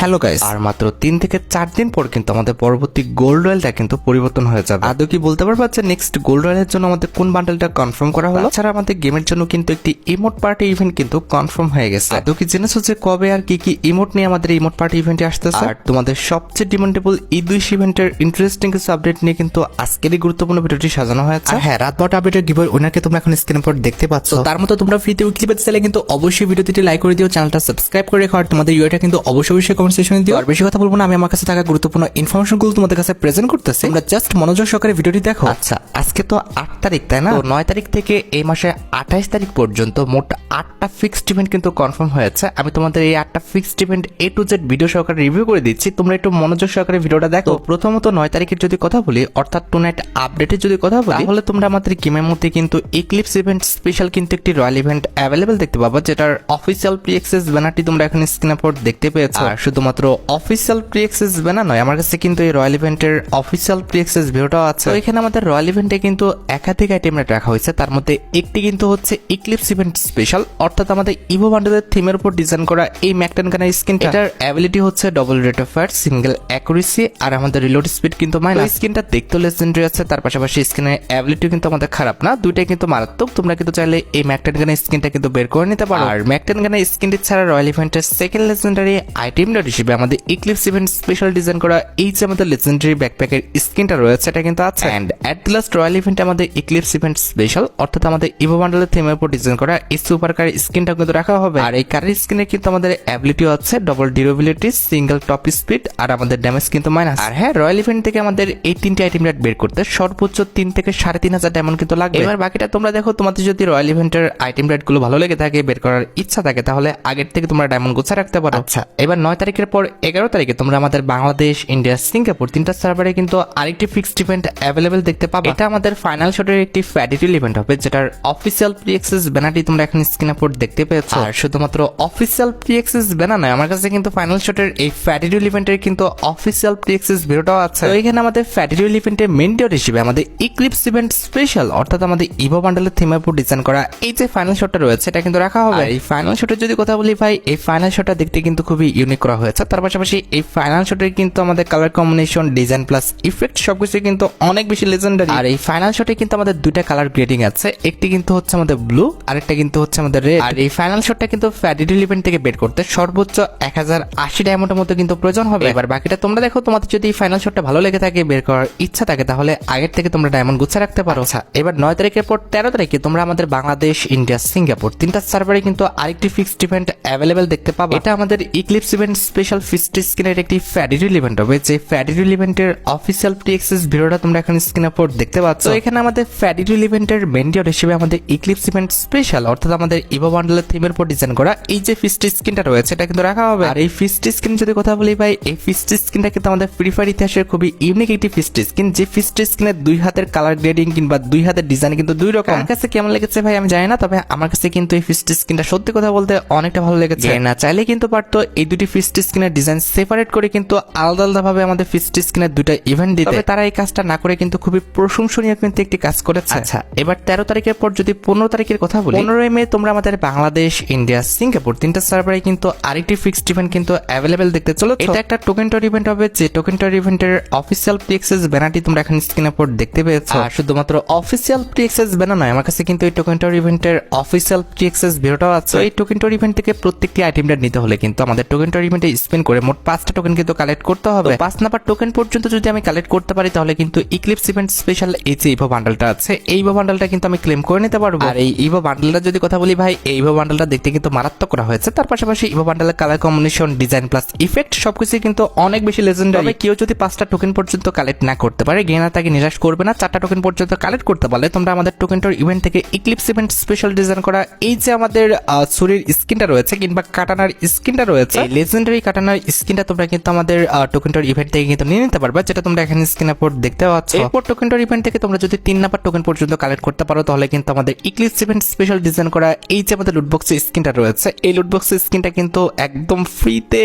Hello guys, আর মাত্র 3 থেকে 4 দিন পর কিন্তু আমাদের পরবর্তী গোল্ড রয়্যালটা কিন্তু পরিবর্তন হয়ে যাবে। আদৌ কি বলতে পারবা যে নেক্সট গোল্ড রয়্যালের জন্য আমাদের কোন বান্ডেলটা কনফার্ম করা হলো? তাছাড়া আমাদের গেমের জন্য কিন্তু একটি ইমোট পার্টি ইভেন্ট কিন্তু কনফার্ম হয়ে গেছে। আদৌ কি জেনেছো যে কবে আর কি কি ইমোট নিয়ে আমাদের ইমোট পার্টি ইভেন্টে আসতেছে? আর তোমাদের সবচেয়ে ডিমান্ডেবল এই দুই ইভেন্টের ইন্টারেস্টিং কিছু আপডেট নিয়ে কিন্তু আজকেরই গুরুত্বপূর্ণ ভিডিওটি সাজানো হয়েছে। হ্যাঁ, রাত 12টা আপডেটের গিভওয়ে উইনারকে তোমরা এখন স্ক্রিনের পর দেখতে পাচ্ছ। তার মতো তোমরা ফ্রিতে উইকলি পেতে চাইলে কিন্তু অবশ্যই ভিডিওটি লাইক করে দিও, চ্যানেলটা সাবস্ক্রাইব করে রেখো, আর তোমাদের ইউআইটা কিন্তু অবশ্যই কমেন্ট সেকশনে দিও। আর বেশি কথা বলবো না, আমি আমার কাছে থাকা গুরুত্বপূর্ণ ইনফরমেশনগুলো তোমাদের কাছে প্রেজেন্ট করতেছি, তোমরা জাস্ট মনোযোগ সহকারে ভিডিওটি দেখো। আচ্ছা, আজকে তো 8 তারিখ তাই না? তো 9 তারিখ থেকে এই মাসে 28 তারিখ পর্যন্ত মোট 8টা ফিক্সড ইভেন্ট কিন্তু কনফার্ম হয়েছে। আমি তোমাদের এই 8টা fixed event A to Z video সহকারে রিভিউ করে দিচ্ছি, তোমরা একটু মনোযোগ সহকারে ভিডিওটা দেখো। প্রথমত 9 তারিখের যদি কথা বলি, অর্থাৎ টুনাইট আপডেটের যদি কথা বলি, তাহলে তোমরা আমাদের গেমের মধ্যে কিন্তু ইক্লিপস ইভেন্ট স্পেশাল কিন্তু একটি রয়্যাল ইভেন্ট অ্যাভেলেবল দেখতে পাবা, যেটার অফিসিয়াল প্রি অ্যাক্সেস ব্যানারটি তোমরা এখন স্ক্রিনের পর দেখতে পেয়েছো। আর শুধুমাত্র অফিসিয়াল প্রি অ্যাক্সেস ব্যানার নয়, আমার কাছে কিন্তু এই রয়্যাল ইভেন্টের অফিসিয়াল প্রি অ্যাক্সেস ভিডিওটাও আছে। তো এখানে আমাদের রয়্যাল ইভেন্টে কিন্তু একাধিক আইটেম রাখা হয়েছে, তার মধ্যে একটি কিন্তু হচ্ছে ইক্লিপস ইভেন্ট স্পেশাল, অর্থাৎ আমাদের ইভো বান্ডেলের থিমের উপর ডিজাইন করা এই ম্যাকটেন গানের স্কিনটা। এটার অ্যাবিলিটি হচ্ছে double rate of fire, single accuracy, আর আমাদের রিলোড স্পিড কিন্তু মাইনাস। স্কিনটা দেখতে লেজেন্ডারি আছে, তার পাশাপাশি স্কিনের অ্যাবিলিটি কিন্তু আমাদের খারাপ না, দুইটাই কিন্তু মারাত্মক। তোমরা কিন্তু চাইলে এই ম্যাকটেন গানের স্কিনটা কিন্তু বের করে নিতে পারো। আর ম্যাকটেন গানের স্কিনটি ছাড়া রয়্যাল ইভেন্টের সেকেন্ড লেজেন্ডারি আইটেম হিসেবে আমাদের ইক্লিপস ইভেন্ট স্পেশাল ডিজাইন করা এই যে আমাদের লেজেন্ডারি ব্যাকপ্যাকের স্কিনটা রয়েছে, এটা কিন্তু আছে। And at the last royal ইভেন্টে আমাদের ইক্লিপস ইভেন্ট স্পেশাল, অর্থাৎ আমাদের ইভো বান্ডেলের থিমের উপর ডিজাইন করা এই সুপার কার স্কিনটা কিন্তু রাখা হবে। আর এই কারের স্কিনে কিন্তু আমাদের অ্যাবিলিটিও আছে double durability, single top speed, আর আমাদের ড্যামেজ কিন্তু মাইনাস। আর হ্যাঁ, রয়্যাল ইভেন্ট থেকে আমাদের এই 3টি আইটেম রেট বের করতে সর্বোচ্চ 3 থেকে 3,500 ডায়মন্ড কিন্তু লাগবে। এবার বাকিটা তোমরা দেখো, তোমাদের যদি রয়্যাল ইভেন্টের আইটেম রেট গুলো ভালো লেগে থাকে, বের করার ইচ্ছা থাকে, তাহলে আগের থেকে তোমরা ডায়মন্ড গুছা রাখতে পারো। আচ্ছা, এবার 9 তারিখের পর 11 তারিখে তোমরা আমাদের বাংলাদেশ, ইন্ডিয়া, সিঙ্গাপুর 3টা সার্ভারে কিন্তু আরেকটি ফিক্সড ইভেন্ট অ্যাভেলেবেল দেখতে পাবে। এটা আমাদের ফাইনাল শটের একটি ফ্যাডিটিল ইভেন্ট হবে, যেটার অফিসিয়াল প্রি অ্যাক্সেস ব্যানারটি তোমরা এখন স্ক্রিনের উপর দেখতে পেয়েছো। আর শুধুমাত্র অফিসিয়াল প্রি অ্যাক্সেস ব্যানার নয়, আমার কাছে কিন্তু ফাইনাল শটের এই ফ্যাডিটিল ইভেন্টের কিন্তু অফিসিয়াল প্রি অ্যাক্সেস ভিডিওটাও আছে। তো এখানে আমাদের ফ্যাডিটিল ইভেন্টের মেইন ডিওর হিসেবে আমাদের ইক্লিপস ইভেন্ট স্পেশাল, অর্থাৎ আমাদের ইভো বান্ডেলের থিমের উপর ডিজাইন করা এই যে ফাইনাল শটটা রয়েছে, এটা কিন্তু রাখা হবে। এই ফাইনাল শটের যদি কথা বলি ভাই, এই ফাইনাল শটটা দেখতে কিন্তু খুবই ইউনিক করা হয়েছে। তার পাশাপাশি এই ফাইনাল শটের কিন্তু আমাদের colour combination, design plus effect সবকিছু কিন্তু অনেক বেশি লেজেন্ডারি। আর এই ফাইনাল শটে কিন্তু আমাদের দুইটা কালার গ্রেডিং আছে, একটি কিন্তু হচ্ছে আমাদের ব্লু, আরেকটা কিন্তু হচ্ছে আমাদের রেড। আর এই ফাইনাল শটটা কিন্তু ফ্যাডিটিল ইভেন্ট থেকে বের করতে সর্বোচ্চ 1080 ডায়মন্ডের মতো কিন্তু প্রয়োজন হবে। এবার বাকিটা তোমরা দেখো, তোমাদের যদি এই ফাইনাল শটটা ভালো লেগে থাকে, বের করার ইচ্ছা থাকে, তাহলে আগের থেকে তোমরা ডায়মন্ড গুছা রাখতে পারো। আচ্ছা, এবার 9 তারিখের পর 13 তারিখে তোমরা আমাদের বাংলাদেশ, ইন্ডিয়া, সিঙ্গাপুর 3টা সার্ভারে কিন্তু আরেকটি ফিক্সড ইভেন্ট অ্যাভেলেবেল দেখতে পাবো। এটা আমাদের ইক্লিপস ইভেন্ট স্পেশাল ফিক্সড স্কিনের একটি ফ্যাডিটিল ইভেন্ট হবে, যে ফ্যাডিটিল ইভেন্টের অফিসিয়াল প্রি অ্যাক্সেস ভিডিওটা তোমরা এখন স্ক্রিনের উপর দেখতে পাচ্ছ। তো এখানে আমাদের ফ্যাডিটিল ইভেন্টের মেইন ডিওর হিসেবে আমাদের ইক্লিপস ইভেন্ট স্পেশাল, অর্থাৎ আমাদের ইভো বান্ডেলের থিমের উপর ডিজাইন করা এই যে ফিক্সড স্কিনটা রয়েছে, এটা কিন্তু রাখা হবে। আর এই ফিক্সড স্কিন যদি কথা বলি ভাই, এই ফিক্সড স্কিনটা কিন্তু আমাদের ফ্রি ফায়ার ইতিহাসের খুবই ইউনিক একটি ফিক্সড স্কিন, যে ফিক্সড স্কিনের 2 হাতের কালার গ্রেডিং কিংবা 2 হাতের ডিজাইন কিন্তু 2 রকম। আমার কাছে কেমন লেগেছে ভাই আমি জানি না, তবে আমার কাছে কিন্তু এই ফিক্সড স্কিনটা সত্যি কথা বলতে অনেকটা ভালো লেগেছে। না চাইলে কিন্তু পারতো এই দুটি ফিক্সড স্কিনের ডিজাইন সেপারেট করে কিন্তু আলাদা আলাদা ভাবে আমাদের ফিক্সড স্কিনের 2টা ইভেন্ট দিতে, তবে তারা এই কাজটা না করে কিন্তু খুবই প্রশংসনীয় কিন্তু একটি কাজ করেছে। আচ্ছা, এবার 13 তারিখের পর যদি 15 তারিখের কথা বলি, 15 মে তোমরা আমাদের বাংলাদেশ, ইন্ডিয়া, সিঙ্গাপুর 3টা সার্ভারে কিন্তু আরেকটি ফিক্সড ইভেন্ট কিন্তু অ্যাভেলেবেল দেখতে চলো। এটা একটা টোকেন টর ইভেন্ট হবে, যে টোকেন টর ইভেন্টের অফিসিয়াল প্রি অ্যাক্সেস ব্যানারটি তোমরা এখন স্ক্রিনের উপর দেখতে পেয়েছো। আর শুধুমাত্র অফিসিয়াল প্রি অ্যাক্সেস ব্যানার নয়, আমার কাছে কিন্তু এই টোকেন টর ইভেন্টের অফিসিয়াল প্রি অ্যাক্সেস ভিডিওটাও আছে। এই টোকেন টর ইভেন্ট থেকে প্রত্যেকটি আইটেম রেট নিতে হলে কিন্তু আমাদের টোকেন টর ইভেন্টে স্পেন করে মোট 5টা টোকেন কিন্তু কালেক্ট করতে হবে। 5 নাম্বার টোকেন পর্যন্ত যদি আমি কালেক্ট করতে পারি, তাহলে কিন্তু ইক্লিপস ইভেন্ট স্পেশাল এই যে ইভো বান্ডেলটা আছে, এই ইভো বান্ডেলটা কিন্তু আমি ক্লেম করে নিতে পারবো। আর এই ইভো বান্ডেলটা যদি কথা বলি ভাই, এই ইভো বান্ডেলটা দেখতে কিন্তু মারাত্মক করা হয়েছে। তার পাশাপাশি ইভো বান্ডেলের colour combination, design plus effect সবকিছু কিন্তু অনেক বেশি লেজেন্ডারি। তবে কেউ যদি 5টা টোকেন পর্যন্ত কালেক্ট না করতে পারে, গেনার তাকে নিরাশ করবে না। 4টা টোকেন পর্যন্ত কালেক্ট করতে পারলে তোমরা আমাদের টোকেন টর ইভেন্ট থেকে ইক্লিপস ইভেন্ট স্পেশাল ডিজাইন করা এই যে আমাদের ছুরির স্কিনটা রয়েছে কিংবা কাটানার স্কিনটা রয়েছে, এই লেজেন্ডারি কাটানার স্কিনটা তোমরা কিন্তু আমাদের টোকেন টর ইভেন্ট থেকে কিন্তু নিয়ে নিতে পারবে, যেটা তোমরা এখানে স্ক্রিনের উপর দেখতে পাচ্ছ। এরপর টোকেন টর ইভেন্ট থেকে তোমরা যদি 3 নাম্বার টোকেন পর্যন্ত কালেক্ট করতে পারো, তাহলে কিন্তু আমাদের ইক্লিপস ইভেন্ট স্পেশাল ডিজাইন করা এই যে আমাদের লুটবক্সের স্কিনটা রয়েছে, এই লুটবক্সের স্কিনটা কিন্তু একদম ফ্রিতে,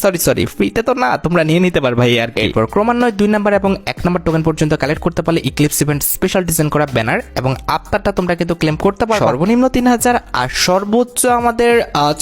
সরি ফ্রিতে তো না, তোমরা নিয়ে নিতে পারবে ভাই আর কি। এরপর ক্রমান্বয়ে 2 নাম্বার এবং 1 নাম্বার টোকেন পর্যন্ত কালেক্ট করতে পারলে ইক্লিপস ইভেন্ট স্পেশাল ডিজাইন করা ব্যানার এবং আফতারটা তোমরা কিন্তু ক্লেম করতে পারবে। সর্বনিম্ন 3000 আর সর্বোচ্চ আমাদের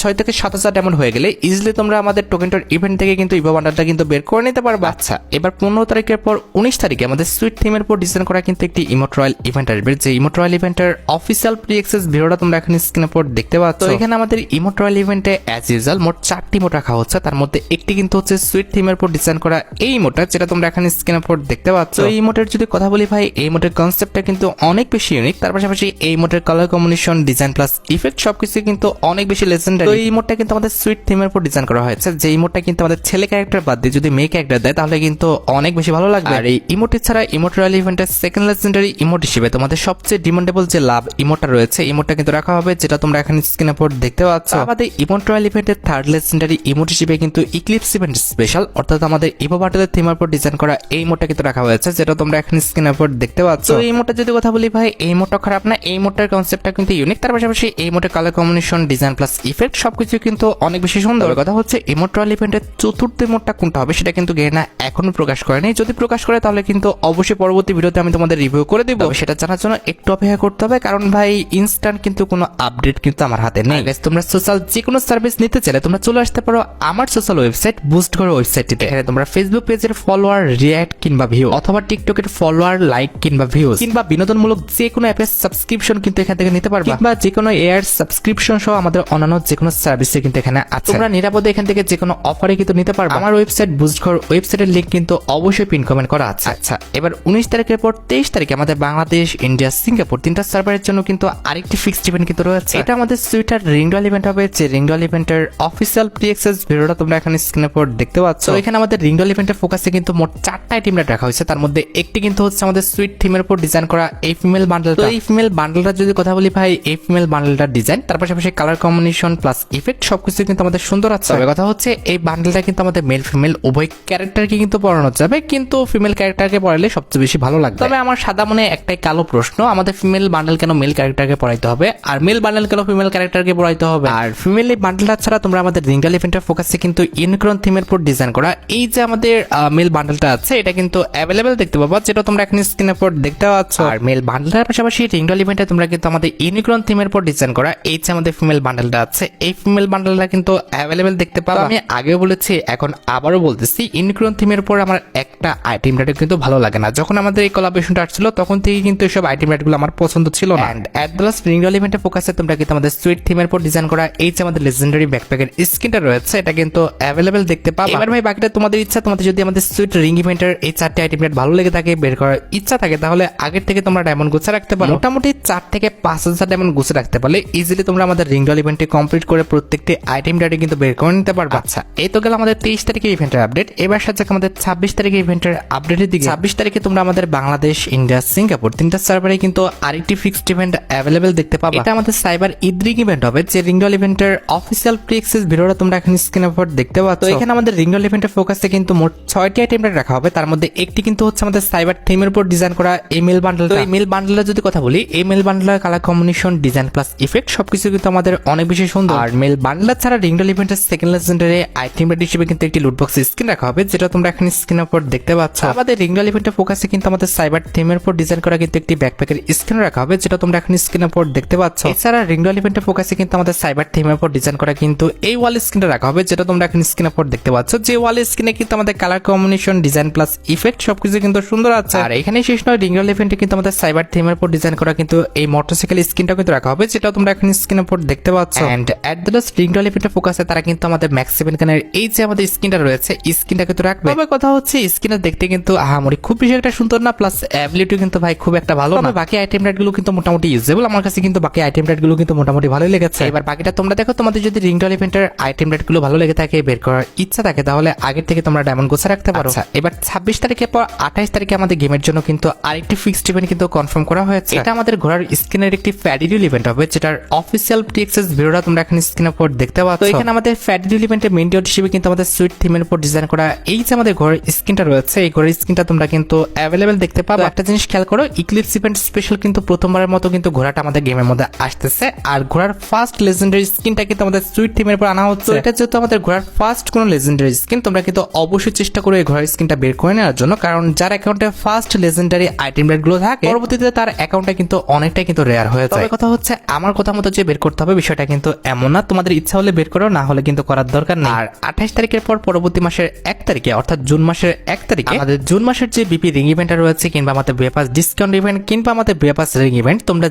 6 থেকে 7000 ডায়মন্ড হয়ে গেলে ইজিলি তোমরা আমাদের টোকেনটার ইভেন্ট থেকে কিন্তু ইভো বান্ডেলটা কিন্তু বের করে নিতে পারবে। আচ্ছা, এবার 15 তারিখের পর 19 তারিখে আমাদের সুইট থিমের উপর ডিজাইন করা কিন্তু একটি ইমোট রয়্যাল ইভেন্ট আসবে, যে ইমোট রয়্যাল ইভেন্টের অফিসিয়াল প্রি অ্যাক্সেস ভিডিওটা তোমরা এখন স্ক্রিনের উপর দেখতে পাচ্ছ। তো এখানে আমাদের ইমোট রয়্যাল ইভেন্টে অ্যাজ ইউজুয়াল মোট 4টি ইমোট রাখা হচ্ছে, তার মধ্যে একটি কিন্তু হচ্ছে সুইট থিমের উপর ডিজাইন করা এই ইমোটটা, যেটা তোমরা এখন স্ক্রিনের উপর দেখতে পাচ্ছ। এই ইমোটের যদি কথা বলি ভাই, এই ইমোটের কনসেপ্টটা কিন্তু অনেক বেশি ইউনিক, তার পাশাপাশি এই ইমোটের colour combination, design plus effect সবকিছু কিন্তু অনেক বেশি লেজেন্ডারি। তো এই ইমোটটা কিন্তু আমাদের সুইট থিমের উপর ডিজাইন করা হয়েছে, যে ইমোটটা কিন্তু আমাদের ছেলে ক্যারেক্টার বাদ দিয়ে যদি মেয়ে ক্যারেক্টার দেয় তাহলে কিন্তু অনেক বেশি ভালো লাগবে। আর এই ইমোটি ছাড়া ইমোট রয়্যাল ইভেন্টের সেকেন্ড লেজেন্ডারি ইমোট হিসেবে তোমাদের সবচেয়ে ডিমান্ডেবল যে লাভ ইমোটটা রয়েছে, ইমোটটা কিন্তু রাখা হবে, যেটা তোমরা এখন স্ক্রিনের উপর দেখতে পাচ্ছ। আমাদের ইমোট রয়্যাল ইভেন্টের থার্ড লেজেন্ডারি ইমোট হিসেবে কিন্তু ইক্লিপস ইভেন্ট স্পেশাল, অর্থাৎ আমাদের ইভো বাটলের থিমের উপর ডিজাইন করা এই ইমোটটা কিন্তু রাখা হয়েছে, যেটা তোমরা এখন স্ক্রিনের উপর দেখতে পাচ্ছ। তো এই ইমোটটা যদি কথা বলি ভাই, এই ইমোটটা খারাপ না, এই ইমোটটার কনসেপ্টটা কিন্তু ইউনিক, তার পাশাপাশি এই ইমোটের colour combination, design plus effect সবকিছু কিন্তু অনেক বেশি সুন্দর। কথা হচ্ছে ইমোট রয়্যাল ইভেন্টের চতুর্থ ইমোটটা কোনটা হবে সেটা কিন্তু গেনা এখনো প্রকাশ করেনি, যদি প্রকাশ করে তাহলে কিন্তু অবশ্যই পরবর্তী ভিডিওতে আমি তোমাদের রিভিউ করে দিব। সেটা জানার জন্য একটু অপেক্ষা করতে হবে, কারণ ভাই ইনস্ট্যান্ট কিন্তু কোনো আপডেট কিন্তু আমার হাতে নেই। তোমরা সোশ্যাল যে কোনো সার্ভিস নিতে চাইলে তোমরা চলে আসতে পারো আমার সোশ্যাল ওয়েবসাইট বুস্ট করো ওয়েবসাইটটিতে। এখানে তোমরা ফেসবুক পেজের ফলোয়ার, রিঅ্যাক্ট কিংবা ভিউ, অথবা টিকটকের ফলোয়ার, লাইক কিংবা ভিউজ, কিংবা বিনোদনমূলক যে কোনো অ্যাপের সাবস্ক্রিপশন কিন্তু এখান থেকে নিতে পারবে, কিংবা যে কোনো এয়ার সাবস্ক্রিপশন সহ আমাদের অন্যান্য যে কোনো সার্ভিসে কিন্তু এখানে আছে। তোমরা নিরাপদে এখান থেকে যে কোনো অফারে কিন্তু নিতে পারবে। আমার ওয়েবসাইট বুস্ট করো ওয়েবসাইটের লিংক কিন্তু অবশ্যই পিন কমেন্ট করা আছে। আচ্ছা, এবার 19 তারিখের পর 23 তারিখে আমাদের বাংলাদেশ, ইন্ডিয়া, সিঙ্গাপুর তিনটা সার্ভারের জন্য কিন্তু আরেকটি ফিক্সড ইভেন্ট কিন্তু রয়েছে। এটা আমাদের সুইটার রিংডল ইভেন্ট হবে, যে রিংডল ইভেন্টের অফিসিয়াল প্রি অ্যাক্সেস ভিডিওটা তোমরা এখানে স্ক্রিনের উপর দেখতে পাচ্ছ। তো এখানে আমাদের রিংডল ইভেন্টের ফোকাসে কিন্তু মোট 4টা আইটেম রাখা হয়েছে, তার মধ্যে একটি কিন্তু হচ্ছে আমাদের সুইট থিমের উপর ডিজাইন করা এই ফিমেল বান্ডেলটা। এই ফিমেল বান্ডেলটা যদি কথা বলি ভাই, এই ফিমেল বান্ডেলটার ডিজাইন, তার পাশাপাশি কালার কম্বিনেশন প্লাস ইফেক্ট সবকিছু কিন্তু আমাদের সুন্দর আছে। তবে কথা হচ্ছে এই বান্ডেলটা কিন্তু আমাদের মেল ফিমেল উভয় ক্যারেক্টারকে কিন্তু পড়ানো যাবে, কিন্তু ফিমেল ক্যারেক্টারকে পড়ালে সবচেয়ে বেশি ভালো লাগবে। তবে আমার সাদা মনে একটাই কালো প্রশ্ন, আমাদের ফিমেল বান্ডেল কেন মেল ক্যারেক্টারকে পড়াইতে হবে, আর মেল বান্ডেল কেন ফিমেল ক্যারেক্টারকে পড়াইতে হবে? আর ফিমেল এই বান্ডেলটা ছাড়া তোমরা আমাদের রিংডল ইভেন্টের ফোকাসে কিন্তু ইউনিকর্ন থিমের উপর ডিজাইন করা এই যে আমাদের মেল বান্ডেলটা আছে, এটা কিন্তু অ্যাভেলেবেল দেখতে পাবো, যেটা তোমরা এখন স্ক্রিনের উপর দেখতে পাচ্ছ। আর মেল বান্ডেলের পাশাপাশি রিংডল ইভেন্টে তোমরা কিন্তু আমাদের ইউনিকর্ন থিমের উপর ডিজাইন করা এই যে আমাদের ফিমেল বান্ডেলটা আছে, এই ফিমেল বান্ডেলটা কিন্তু অ্যাভেলেবেল দেখতে পাবো। আমি আগেও বলেছি, এখন আবারও বলতেছি, ইউনিকর্ন থিমের উপর আমার একটা আইটেম রেট কিন্তু ভালো লাগে না। যখন আমাদের এই কোলাবোরেশনটা আসছিল তখন থেকে কিন্তু এসব আইটেম রেটগুলো আমার পছন্দ ছিল না। এন্ড অ্যাট দ্য লাস্ট রিংডল ইভেন্টে ফোকাসে তোমরা কিন্তু আমাদের সুইট থিমের উপর ডিজাইন করা এই যে আমাদের লেজেন্ডারি ব্যাকপ্যাকের স্কিনটা রয়েছে, এটা কিন্তু অ্যাভেলেবেল দেখতে পাবো। এবার ভাই বাকিটা তোমাদের ইচ্ছা, তোমাদের যদি আমাদের সুইট রিং ইভেন্টের এই 4টি আইটেম রেট ভালো লেগে থাকে, বের করার ইচ্ছা থাকে, তাহলে আগের থেকে তোমরা ডায়মন্ড গুছে রাখতে পারো। মোটামুটি 4 থেকে 5,000 ডায়মন্ড গুছে রাখতে পারলে ইজিলি তোমরা আমাদের রিংডল ইভেন্টে কমপ্লিট করে প্রত্যেকটি আইটেম রেটে কিন্তু বের করে নিতে পারবে। আচ্ছা, এই তো গেল আমাদের 23 তারিখের ইভেন্টের আপডেট। এবার সাথে আমাদের 26 তারিখের ইভেন্টের আপডেটের দিকে। 26 তারিখে তোমরা আমাদের বাংলাদেশ, ইন্ডিয়া, সিঙ্গাপুর তিনটা সার্ভারে কিন্তু আরেকটি ফিক্সড ইভেন্ট অ্যাভেলেবেল দেখতে পাবে। এটা আমাদের সাইবার ইদ্রিং ইভেন্ট হবে, যে রিংডল ইভেন্টের অফিসিয়াল প্রি অ্যাক্সেস ভিডিওটা তোমরা এখন স্ক্রিনের উপর দেখতে পাচ্ছ। তো এখানে আমাদের রিংডল ইভেন্টের ফোকাসে কিন্তু মোট 6টি আইটেম রাখা হবে, তার মধ্যে একটি কিন্তু হচ্ছে আমাদের সাইবার থিমের উপর ডিজাইন করা এই মেল বান্ডেল। তো এই মেল বান্ডেলের যদি কথা বলি, এই মেল বান্ডেলের colour combination, design plus effect সবকিছু কিন্তু আমাদের অনেক বেশি সুন্দর। আর মেল বান্ডেল ছাড়া রিংডল ইভেন্টের সেকেন্ড লেজেন্ডারি আইটেম রেট হিসেবে কিন্তু একটি লুটবক্স স্কিন রাখা হবে, যেটা তোমরা এখন স্ক্রিনের উপর দেখতে পাচ্ছ। আমাদের রিংডল ইভেন্টের ফোকাসে কিন্তু আমাদের সাইবার থিমের উপর ডিজাইন করা কিন্তু একটি ব্যাকপ্যাকের স্কিন রাখা হবে, যেটা তোমরা এখন স্ক্রিনের উপর দেখতে পাচ্ছ। এছাড়া রিংডল ইভেন্টের ফোকাসে কিন্তু আমাদের সাইবার থিমের উপর ডিজাইন করা কিন্তু এই ওয়াল স্ক্রিনটা রাখা হবে, যেটা তোমরা এখন স্ক্রিনের উপর দেখতে পাচ্ছ। যে ওয়াল স্ক্রিনে কিন্তু আমাদের colour combination, design plus effect সবকিছু কিন্তু সুন্দর আছে। আর এখানে শেষ নয়, রিংডল ইভেন্টে কিন্তু আমাদের সাইবার থিমের উপর ডিজাইন করা কিন্তু এই মোটরসাইকেল স্ক্রিনটা কিন্তু রাখা হবে, যেটা তোমরা এখন স্ক্রিনের উপর দেখতে পাচ্ছ। এন্ড এট দ্য লাস্ট রিংডল ইভেন্টের ফোকাসে তারা কিন্তু আমাদের ম্যাক্স 7 কানের এই যে আমাদের স্ক্রিনটা রয়েছে, স্ক্রিনটা কিন্তু রাখবে। তবে কথা হচ্ছে স্ক্রিনটা দেখতে কিন্তু আহামরি খুব বেশি একটা সুন্দর না, প্লাস অ্যাবিলিটি কিন্তু ভাই খুব একটা ভালো না। বাকি আইটেম রেট গুলো কিন্তু মোটামুটি ইউজেবল, আমার কাছে কিন্তু বাকি আইটেম রেট গুলো কিন্তু মোটামুটি ভালোই লেগেছে। এবার বাকিটা তোমরা দেখো, তোমাদের যদি রিংডল ইভেন্টের আইটেম রেট গুলো ভালো লেগে থাকে, বের করার ইচ্ছা থাকে, তাহলে আগের থেকে তোমরা ডায়মন্ড গোছা রাখতে পারো। এবার 26 তারিখের পর 28 তারিখে আমাদের গেমের জন্য কিন্তু আরেকটি ফিক্সড ইভেন্ট কিন্তু কনফার্ম করা হয়েছে। এটা আমাদের ঘোড়ার স্কিনের একটি ফ্যাডিডিউল ইভেন্ট হবে, যেটার অফিসিয়াল প্রি অ্যাক্সেস ভিডিওটা তোমরা এখন স্ক্রিনের উপর দেখতে পাচ্ছ। তো এখানে আমাদের ফ্যাডিডিউল ইভেন্টের মেইন ডিউট হিসেবে কিন্তু আমাদের সুইট থিমের উপর ডিজাইন করা এই যে আমাদের ঘোড়ার স্কিনটা রয়েছে, রয়েছে এই ঘোড়ার স্কিনটা তোমরা কিন্তু অ্যাভেলেবেল দেখতে পাবে। একটা জিনিস খেয়াল করো, ইক্লিপস ইভেন্ট স্পেশাল কিন্তু প্রথমবারের মতো কিন্তু ঘোড়াটা আমাদের গেমের মধ্যে আসতেছে। আর ঘোড়ার ফার্স্ট লেজেন্ডারি স্কিনটা কিন্তু আমাদের সুইট থিমের উপর আনা হচ্ছে। এটা যেহেতু আমাদের ঘোড়ার ফার্স্ট কোনো লেজেন্ডারি স্কিন, তোমরা কিন্তু অবশ্যই চেষ্টা করো এই ঘোড়ার স্কিনটা বের করে নেওয়ার জন্য, কারণ যার অ্যাকাউন্টে ফার্স্ট লেজেন্ডারি আইটেম রেট গুলো থাকে পরবর্তীতে তার অ্যাকাউন্টটা কিন্তু অনেকটাই কিন্তু রেয়ার হয়ে যায়। কথা হচ্ছে আমার কথা মতো যে বের করতে হবে বিষয়টা কিন্তু এমন না, তোমাদের ইচ্ছা হলে বের করো, না হলে কিন্তু করার দরকার নেই। আর 28 তারিখের পর পরবর্তী মাসের 1 তারিখে অর্থাৎ জুন মাসের 1 তারিখে আমাদের জুন মাসের যে বিপি রিং ইভেন্টটা রয়েছে, কিংবা আমাদের বেপাস ডিসকাউন্ট ইভেন্ট, কিংবা আমাদের বেপাস রিং ইভেন্ট, তোমরা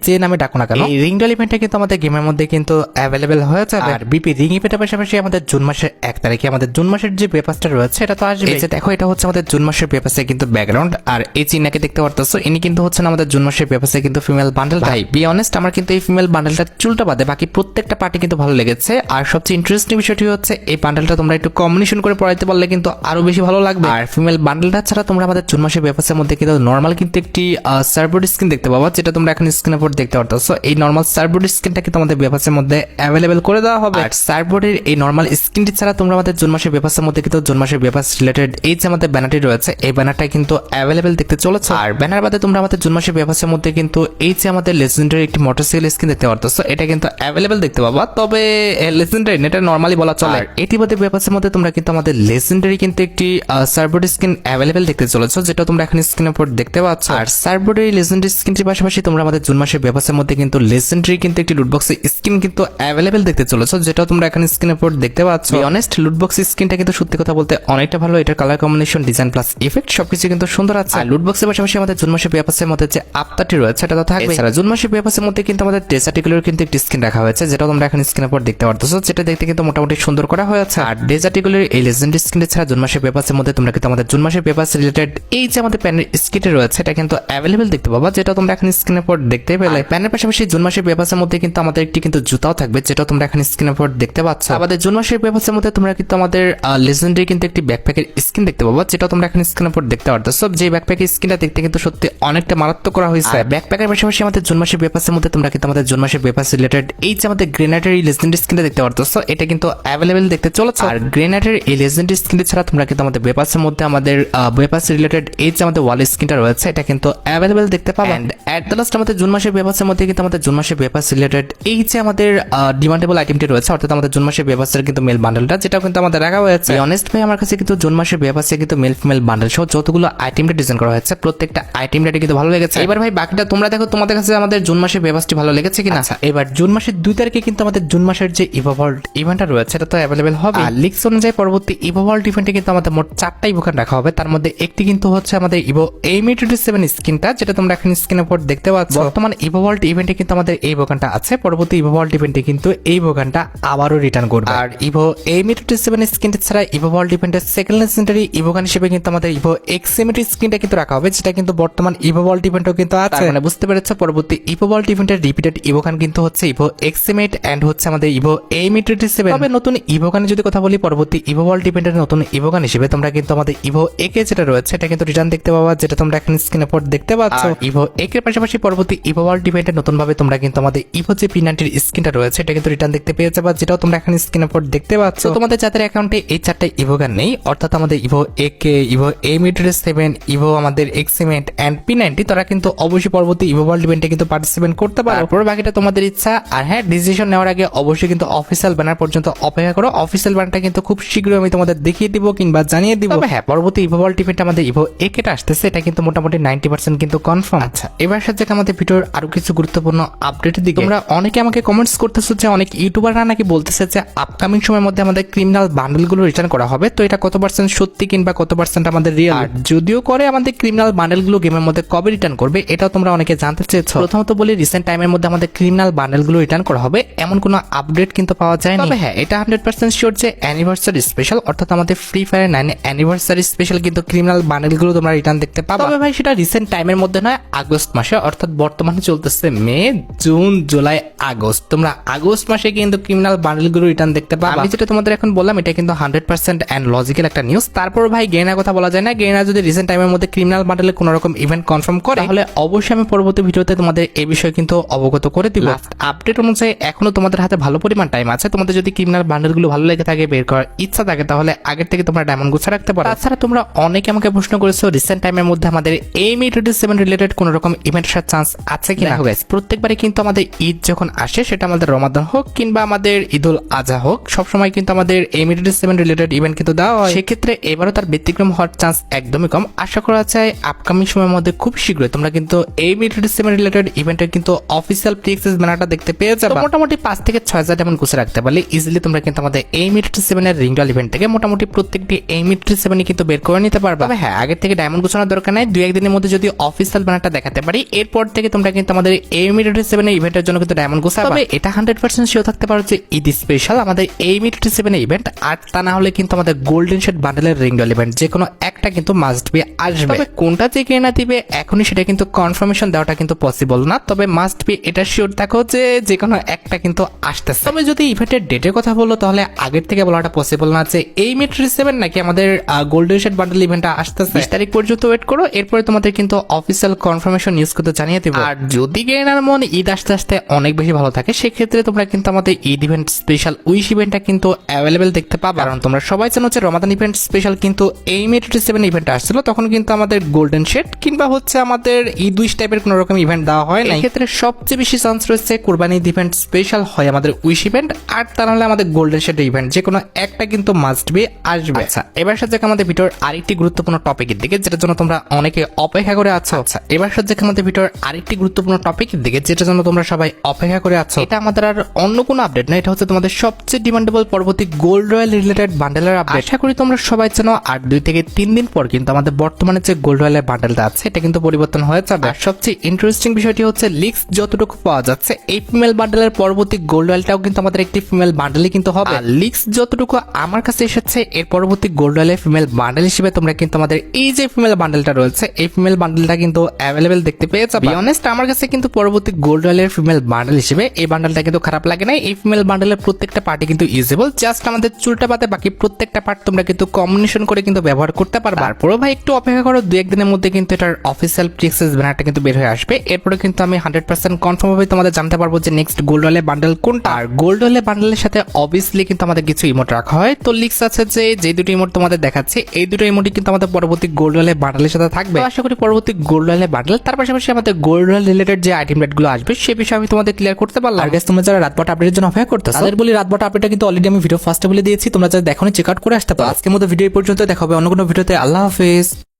যে নামে ডাকো না কেন, এই রিং ডল ইভেন্টটা কিন্তু আমাদের গেমের মধ্যে কিন্তু অ্যাভেলেবেল হয়ে যাবে। আর বিপি রিং ইভেন্টের পাশাপাশি আমাদের জুন মাসের 1 তারিখে আমাদের জুন মাসের যে বেপাসটা রয়েছে এটা তো আসবে। এই যে দেখো, এটা হচ্ছে আমাদের জুন মাসের বেপাসে কিন্তু ব্যাকগ্রাউন্ড, আর এই চিহ্নকে দেখতে পারতেছো, ইনি কিন্তু হচ্ছেন আমাদের জুন মাসের বেপাসে কিন্তু ফিমেল বান্ডেল। ভাই বি অনেস্ট, আমার কিন্তু এই ফিমেল বান্ডেলটা চুলটা বাদে বাকি প্রত্যেকটা পার্টি কিন্তু ভালো লেগেছে। আর সবচেয়ে ইন্টারেস্টিং বিষয়টি হচ্ছে এই বান্ডেলটা তোমরা একটু কম্বিনেশন করে পড়াইতে পারলে কিন্তু আরো বেশি ভালো লাগবে। আর ফিমেল বান্ডেলটা ছাড়া তোমরা আমাদের জুন মাসের বেপাসের মধ্যে কিন্তু নর্মাল কিন্তু একটি সার্বোর্ড স্কিন দেখতে পাবা, যেটা তোমরা এখন স্ক্রিনের উপর দেখতে পারতেছো। এই নর্মাল সার্বোর্ড স্কিনটা কিন্তু আমাদের বেপাসের মধ্যে অ্যাভেলেবেল করে দেওয়া হবে। আর সার্বোর্ডের এই নর্মাল স্কিনটি ছাড়া তোমরা আমাদের জুন মাসের বেপাসের মধ্যে কিন্তু জুন মাসের বেপাস রিলেটেড এই যে আমাদের ব্যানারটি রয়েছে, এই ব্যানারটা কিন্তু অ্যাভেলেবেল দেখতে চলেছে। আর ব্যানার বাদে তোমরা আমাদের জুন মাসের বেপাসের মধ্যে কিন্তু এই যে আমাদের লেজেন্ডারি একটি মোটরসাইকেল স্কিন দেখতে পারতেছো, এটা কিন্তু অ্যাভেলেবেল দেখতে পাবা। তবে লেজেন্ডারি এটা নরমালি বলা চলে। আর ইতিমধ্যে বেপাসের মধ্যে তোমরা কিন্তু আমাদের লেজেন্ডারি কিন্তু একটি সার্বোর্ড স্কিন অ্যাভেলেবেল দেখতে চলেছো, যেটা তোমরা এখন স্ক্রিনের উপর দেখতে পাচ্ছ। আর সার্বোর্ডের লেজেন্ডারি স্কিনটির পাশাপাশি তোমরা আমাদের জুন মাসের বেপাসের মধ্যে কিন্তু লেজেন্ডারি কিন্তু একটি লুটবক্স স্কিন কিন্তু অ্যাভেলেবেল দেখতে চলেছো, যেটা তোমরা এখন স্ক্রিনের উপর দেখতে পাচ্ছ। অনেস্ট লুটবক্স স্কিনটা কিন্তু সত্যি কথা বলতে অনেকটা ভালো। এটার colour combination, design plus effect সবকিছু কিন্তু সুন্দর আছে। আর লুটবক্সের পাশাপাশি আমাদের জুন মাসের বেপাসের মধ্যে যে আফতারটি রয়েছে এটা তো থাকবে। এছাড়া জুন মাসের বেপাসের মধ্যে কিন্তু আমাদের ডেজার্টিগুলোর কিন্তু একটি স্কিন রাখা হয়েছে, যেটা তোমরা এখন স্ক্রিনের উপর দেখতে পারতেছো, যেটা দেখতে কিন্তু মোটামুটি সুন্দর করা হয়েছে। আর ডেজার্টিগুলোর এই লেজেন্ডারি স্কিন ছাড়া জুন মাসের বেপাসের মধ্যে তোমরা কিন্তু আমাদের জুন মাসের বেপাস রিলেটেড এই যে আমাদের প্যানের স্কিটে রয়েছে এটা কিন্তু অ্যাভেলেবেল দেখতে পাবা, যেটা তোমরা এখন স্ক্রিনের উপর দেখতে পেলে। প্যানের পাশাপাশি জুন মাসের বেপাসের মধ্যে কিন্তু আমাদের একটি কিন্তু জুতাও থাকবে, যেটা তোমরা এখন স্ক্রিনের উপর দেখতে পাচ্ছ। আমাদের জুন মাসের বেপাসের মধ্যে তোমরা কিন্তু আমাদের লেজেন্ডারি কিন্তু একটি ব্যাকপ্যাকের স্কিন দেখতে পাবা, যেটা তোমরা এখন স্ক্রিনের উপর দেখতে পারতেছো। যে ব্যাকপ্যাকের স্কিনটা দেখতে কিন্তু সত্যি অনেকটা মারাত্মক করা হয়েছে। ব্যাকপ্যাকের পাশাপাশি আমাদের জুন মাসের বেপাসের মধ্যে তোমরা কিন্তু আমাদের জুন মাসের বেপাস রিলেটেড এই যে আমাদের গ্রেনেডের এই লেজেন্ডারি স্কিনটা দেখতে পারতেছো, এটা কিন্তু অ্যাভেলেবেল দেখতে চলেছে। আর গ্রেনেডের এই লেজেন্ডারি স্কিন ছাড়া তোমরা কিন্তু আমাদের বেপাসের মধ্যে আমাদের বেপাস রিলেটেড এই যে আমাদের ওয়াল স্কিনটা রয়েছে এটা কিন্তু অ্যাভেলেবেল দেখতে পাবে। এন্ড এট দ্য লাস্ট আমাদের জুন মাসের বেপাসের মধ্যে কিন্তু আমাদের জুন মাসের বেপাস রিলেটেড এই যে আমাদের ডিমান্ডেবল আইটেমটি রয়েছে, অর্থাৎ আমাদের জুন মাসের বেপাসের কিন্তু মেল বান্ডেলটা, যেটা কিন্তু আমাদের রাখা হয়েছে। অনেস্ট ভাই, আমার কাছে কিন্তু জুন মাসের বেপাসে কিন্তু মেল ফিমেল বান্ডেল সহ যতগুলো আইটেমটা ডিজাইন করা হয়েছে প্রত্যেকটা আইটেম রেটে কিন্তু ভালো লেগেছে। এবার ভাই বাকিটা তোমরা দেখো তোমাদের কাছে আমাদের জুন মাসের বেপাসটি ভালো লেগেছে কিনা। এবার জুন মাসের 2 তারিখে কিন্তু আমাদের জুন মাসের যে ইভোভল্ট ইভেন্টটা রয়েছে এটা তো অ্যাভেলেবেল হবে। আর লিক্স অনুযায়ী পরবর্তী ইভোভল্ট ইভেন্টে কিন্তু আমাদের মোট 4টা ইভোকান রাখা হবে, তার মধ্যে একটি কিন্তু হচ্ছে আমাদের ইভো AM87 স্কিনটা, যেটা তোমরা এখন স্ক্রিনের উপর দেখতে পাচ্ছ। বর্তমান ইভোভল্ট ইভেন্টে কিন্তু আমাদের এই বোকানটা আছে, পরবর্তী ইভোভল্ট ইভেন্টে কিন্তু এই বোকানটা আবারও রিটার্ন করবে। আর ইভো AM87 স্কিনটা ছাড়া ইভোভল্ট ইভেন্টের সেকেন্ড লেজেন্ডারি ইভোকান হিসেবে কিন্তু আমাদের ইভো XM80 স্কিনটা কিন্তু রাখা হবে, যেটা কিন্তু বর্তমান ইভোভল্ট ইভেন্টও কিন্তু আছে। মানে বুঝতে পেরেছো, পরবর্তী ইভোভল্ট ইভেন্টের রিপিটেড ইভোকান কিন্তু হচ্ছে ইভো XM8 এন্ড হচ্ছে আমাদের ইভো AM87। তবে নতুন ইভোকানের যদি কথা বলি, পরবর্তী ইভোভল্ট ইভেন্টের নতুন ইভোকান হিসেবে তোমরা কিন্তু আমাদের ইভো AK যেটা রয়েছে এটা কিন্তু রিটার্ন দেখতে পাবা, যেটা তোমরা এখন স্ক্রিনের উপর দেখতে পাচ্ছ। ইভো AK এর পাশাপাশি পরবর্তী ইভোভল্ট ইভেন্টে নতুন ভাবে তোমরা কিন্তু আমাদের ইভো যে P90 স্কিনটা রয়েছে এটা কিন্তু রিটার্ন দেখতে পেয়ে যাবা, যেটাও তোমরা এখন স্ক্রিনের উপর দেখতে পাচ্ছ। তোমাদের যাদের অ্যাকাউন্টে এই 4টা ইভোকান নেই, অর্থাৎ আমাদের Ivo AK, Ivo AM87, Ivo আমাদের XM8 এন্ড P90, তারা কিন্তু অবশ্যই পরবর্তী ইভোভল্ট ইভেন্টে কিন্তু পার্টিসিপেট করতে পারো। তারপর বাকিটা তোমাদের ইচ্ছা। আর হ্যাঁ, ডিসিশন নেওয়ার আগে অবশ্যই কিন্তু অফিসিয়াল ব্যানার পর্যন্ত অপেক্ষা করো। অফিসিয়াল ব্যানারটা কিন্তু খুব শীঘ্রই আমি তোমাদের দেখিয়ে দিব কিংবা জানিয়ে দিব। তবে হ্যাঁ, পরবর্তী ইভোভল্ট ইভেন্টে আমাদের ইভো AK টা আসতেছে, এটা কিন্তু মোটামুটি 90% কিন্তু কনফার্ম। আচ্ছা, এবার সাথে আমাদের ভিডিওর আরো কিছু গুরুত্বপূর্ণ আপডেটের দিকে। তোমরা অনেকে আমাকে কমেন্টস করতেছো যে অনেক ইউটিউবাররা নাকি বলতেছে যে আপকামিং সময়ের মধ্যে আমাদের ক্রিমিনাল বান্ডেলগুলো রিটার্ন করা হবে, তো এটা কত পার্সেন্ট সত্যি কিংবা কত পার্সেন্ট আমাদের রিয়েল। আর যদিও করে আমাদের ক্রিমিনাল বান্ডেলগুলো গেমের মধ্যে কবে রিটার্ন করবে এটাও তোমরা অনেকে জানতে চেয়েছো। প্রথমত বলি, রিসেন্ট টাইমের মধ্যে আমাদের ক্রিমিনাল বান্ডেলগুলো রিটার্ন করা হবে এমন কোনো আপডেট কিন্তু পাওয়া যায়নি। তবে হ্যাঁ, এটা 100% শিওর যে অ্যানিভার্সারি স্পেশাল, অর্থাৎ আমাদের ফ্রি ফায়ার 9 অ্যানিভার্সারি স্পেশাল কিন্তু ক্রিমিনাল বান্ডেলগুলো তোমরা রিটার্ন দেখতে পাবে। তবে ভাই সেটা রিসেন্ট টাইমের মধ্যে নয়, আগস্ট মাসে, অর্থাৎ বর্তমানে চলতেছে মে, জুন, জুলাই, আগস্ট। তোমরা আগস্ট মাসে কিন্তু ক্রিমিনাল বান্ডেলগুলো রিটার্ন দেখতে পাবে। আমি যেটা তোমাদের এখন বললাম এটা কিন্তু 100% এন্ড লজিক্যাল একটা নিউজ। তারপর ভাই গেনার কথা বলা যায় না। গেনার যদি রিসেন্ট টাইমের মধ্যে ক্রিমিনাল বান্ডেলে কোনো রকম ইভেন্ট কনফার্ম করে তাহলে অবশ্যই আমি পরবর্তী ভিডিওতে তোমাদের এই বিষয়ে কিন্তু অবগত করে দিব। আপডেট অনুযায়ী এখনো তোমাদের হাতে ভালো পরিমাণ টাইম আছে। তোমাদের যদি ক্রিমিনাল বান্ডেলগুলো ভালো লেগে থাকে, বের করার ইচ্ছা থাকে, তাহলে আগের থেকে তোমরা ডায়মন্ড গুছা রাখতে পারো। তাছাড়া তোমরা অনেকে আমাকে প্রশ্ন করেছো রিসেন্ট টাইমের মধ্যে আমাদের M87 রিলেটেড কোন রকম ইভেন্ট আসার চান্স আছে কিনা। গাইস প্রত্যেকবারই কিন্তু আমাদের ঈদ যখন আসে, সেটা আমাদের রমাদান হোক কিংবা আমাদের ঈদুল আজহা হোক, সবসময় কিন্তু আমাদের M87 রিলেটেড ইভেন্ট কিন্তু দেওয়া হয়। সেক্ষেত্রে এবারও তার ব্যতিক্রম হওয়ার চান্স একদমই কম। আশা করা যায় আপকামিং সময়ের মধ্যে খুব শীঘ্রই তোমরা কিন্তু M87 রিলেটেড ইভেন্টের কিন্তু অফিসিয়াল প্রি-অ্যাক্সেস ব্যানারটা দেখতে পেয়ে যাবে। মোটামুটি 5 থেকে 6,000 ডায়মন্ড গুছে রাখতে পারলে ইজিলি তোমরা কিন্তু আমাদের M87 এর রিংডল ইভেন্ট থেকে মোটামুটি প্রত্যেকটি M87 কিন্তু বের করে নিতে পারবা। তবে হ্যাঁ, আগের থেকে ডায়মন্ড গুছানোর দরকার নাই, 2-1 দিনের মধ্যে যদি অফিসিয়াল ব্যানারটা দেখাতে পারি, এরপর থেকে তোমরা কিন্তু আমাদের M87 এর ইভেন্টের জন্য কিন্তু ডায়মন্ড গুছাবা। তবে এটা 100% শিওর থাকতে পারো যে ঈদ স্পেশাল আমাদের M87 এর ইভেন্ট, আর তা না হলে কিন্তু আমাদের গোল্ডেন শেড বান্ডেলের রিংডল ইভেন্ট যে কোনো একটা কিন্তু মাস্ট বি আসবে। তবে কোনটা যে কেনা দিবে এখনই সেটা কিন্তু কনফার্মেশন দেওয়াটা কিন্তু পসিবল না, তবে মাস্ট বি এটা শিওর থাকো যে কোনো একটা কিন্তু আসতেছে। তবে যদি ইভেন্টের ডেটের কথা বলো, তাহলে আগের থেকে বলাটা পসিবল না যে M87 নাকি আমাদের গোল্ডেন শেড বান্ডেল ইভেন্টটা আসতেছে। 20 তারিখ পর্যন্ত ওয়েট করো, এরপরে তোমাদের কিন্তু অফিসিয়াল কনফার্মেশন নিউজ কিন্তু জানিয়ে দেব। আর যদি কেনার মন ঈদ আসতে আসতে অনেক বেশি ভালো থাকে, সেক্ষেত্রে তোমরা কিন্তু আমাদের ঈদ ইভেন্ট স্পেশাল উইশ ইভেন্টটা কিন্তু অ্যাভেলেবেল দেখতে পাবে। কারণ তোমরা সবাই জানো যে রমাদান ইভেন্ট স্পেশাল কিন্তু M87 ইভেন্ট আসছিল, তখন কিন্তু আমাদের গোল্ডেন শেড কিংবা হচ্ছে আমাদের ঈদ উইশ টাইপের কোনো রকম ইভেন্ট দেওয়া হয় না। এক্ষেত্রে সবচেয়ে বেশি চান্স রয়েছে কুরবানি ঈদ ইভেন্ট স্পেশাল হয় আমাদের উইশ ইভেন্ট, আর তা নাহলে আমাদের গোল্ডেন শেড ইভেন্ট যে কোনো একটা কিন্তু মাস্ট বি আসবে। আচ্ছা, এবার সাথে আমাদের ভিডিওর আরেকটি গুরুত্বপূর্ণ টপিকের দিকে, যেটার জন্য তোমরা অনেকে অপেক্ষা করে আছো। আচ্ছা, এবার সাথে আমাদের ভিডিওর আরেকটি গুরুত্বপূর্ণ টপিকের দিকে, যেটার জন্য তোমরা সবাই অপেক্ষা করে আছো। এটা আমাদের আর অন্য কোনো আপডেট না, এটা হচ্ছে তোমাদের সবচেয়ে ডিমান্ডেবল পরবর্তী গোল্ড রয়্যাল রিলেটেড বান্ডেলের আপডেট। আশা করি তোমরা সবাই জানো, আর 2 থেকে 3 দিন পর কিন্তু আমাদের বর্তমানে যে গোল্ড রয়্যালের বান্ডেলটা আছে এটা কিন্তু পরিবর্তন হয়ে যাবে। আর সবচেয়ে ইন্টারেস্টিং বিষয়টি হচ্ছে লিক্স যতটুকু পাওয়া যাচ্ছে, এই ফিমেল বান্ডেলের পরবর্তী গোল্ড রয়্যালটাও কিন্তু আমাদের একটি ফিমেল বান্ডেলই কিন্তু হবে। আর লিক্স যতটুকু আমার কাছে এসেছে, এর পরবর্তী গোল্ড রয়্যালের ফিমেল বান্ডেল হিসেবে তোমরা কিন্তু আমাদের এই যে ফিমেল বান্ডেলটা রয়েছে, এই ফিমেল বান্ডেলটা কিন্তু অ্যাভেলেবেল দেখতে পেয়ে যাবে। বি অনেস্ট, আমার কাছে কিন্তু পরবর্তী গোল্ড রয়্যালের ফিমেল বান্ডেল হিসেবে এই বান্ডেলটা কিন্তু খারাপ লাগে না। এই ফিমেল বান্ডেলের প্রত্যেকটা পার্টি কিন্তু ইউজেবল, জাস্ট আমাদের চুলটা বাদে বাকি প্রত্যেকটা পার্ট তোমরা কিন্তু কম্বিনেশন করে কিন্তু ব্যবহার করতে পারবে। তারপরে ভাই একটু অপেক্ষা করো, 2-1 দিনের মধ্যে কিন্তু এটার অফিসিয়াল প্রি-অ্যাক্সেস ব্যানারটা কিন্তু বের হয়ে আসবে। এরপরে কিন্তু আমি 100% কনফার্ম ভাবে তোমাদের জানতে পারবো যে নেক্সট গোল্ড রয়্যালের বান্ডেল কোনটা। আর গোল্ড রয়্যালের বান্ডেলের সাথে অবভিয়াসলি কিন্তু আমাদের কিছু ইমোট রাখা হয়। তো লিক্স আছে যে দুটো ইমোট তোমাদের দেখাচ্ছে, এই দুটো ইমোটই কিন্তু আমাদের পরবর্তী গোল্ড রয়্যালের বান্ডেলের সাথে থাকবে। আশা করি পরবর্তী গোল্ড রয়্যালের বান্ডেল, তার পাশাপাশি আমাদের গোল্ড রয়্যাল রিলেটেড যে আইটেম রেটগুলো আসবে সে বিষয়ে আমি তোমাদের ক্লিয়ার করতে পারলাম। আর গাইস, তোমরা যারা রাতবট আপডেটের জন্য অপেক্ষা করতেছো, তাদের বলি রাতবট আপডেটটা কিন্তু অলরেডি আমি ভিডিও ফার্স্টে বলে দিয়েছি, তোমরা যারা দেখোনি চেক আউট করে আসতে পারো। আজকের মতো ভিডিও এই পর্যন্ত, দেখা হবে অন্য কোনো ভিডিওতে। আল্লাহ হাফেজ।